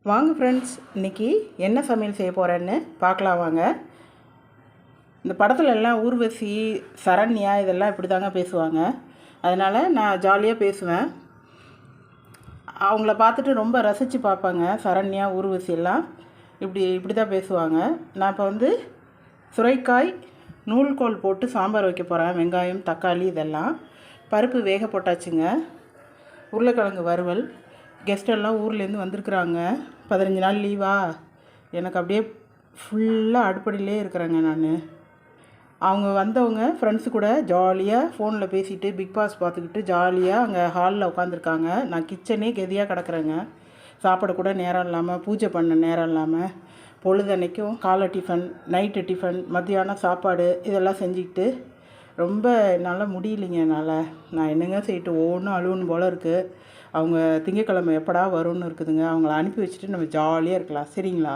வாங்க ஃப்ரெண்ட்ஸ், இன்றைக்கி என்ன சமையல் செய்ய போகிறேன்னு பார்க்கலாம் வாங்க. இந்த படத்துல எல்லாம் ஊர்வசி, சரண்யா இதெல்லாம் இப்படி தாங்க பேசுவாங்க. அதனால் நான் ஜாலியாக பேசுவேன். அவங்கள பார்த்துட்டு ரொம்ப ரசித்து பார்ப்பாங்க. சரண்யா, ஊர்வசி எல்லாம் இப்படி தான் பேசுவாங்க. நான் இப்போ சுரைக்காய் நூல்கோல் போட்டு சாம்பார் வைக்க போகிறேன். வெங்காயம், தக்காளி இதெல்லாம். பருப்பு வேக போட்டாச்சுங்க. உருளைக்கிழங்கு வறுவல். கெஸ்டெல்லாம் ஊர்லேருந்து வந்திருக்குறாங்க. 15 நாள் லீவா, எனக்கு அப்படியே ஃபுல்லாக அடுப்படியிலே இருக்கிறேங்க நான். அவங்க வந்தவங்க ஃப்ரெண்ட்ஸு கூட ஜாலியாக ஃபோனில் பேசிவிட்டு பிக் பாஸ் பார்த்துக்கிட்டு ஜாலியாக அங்கே ஹாலில் உட்காந்துருக்காங்க. நான் கிச்சனே கெதியாக கிடக்குறேங்க. சாப்பிட கூட நேரம் இல்லாமல், பூஜை பண்ண நேரம் இல்லாமல், பொழுதன்னைக்கும் காலை டிஃபன், நைட்டு டிஃபன், மத்தியானம் சாப்பாடு இதெல்லாம் செஞ்சுக்கிட்டு ரொம்ப என்னால் முடியலைங்க. நான் என்னங்க செய்யிட்டு ஒவ்வொன்றும் அழுவணும் போல் இருக்குது. அவங்க திங்கக்கிழமை எப்படா வரும்னு இருக்குதுங்க. அவங்கள அனுப்பி வச்சுட்டு நம்ம ஜாலியாக இருக்கலாம். சரிங்களா?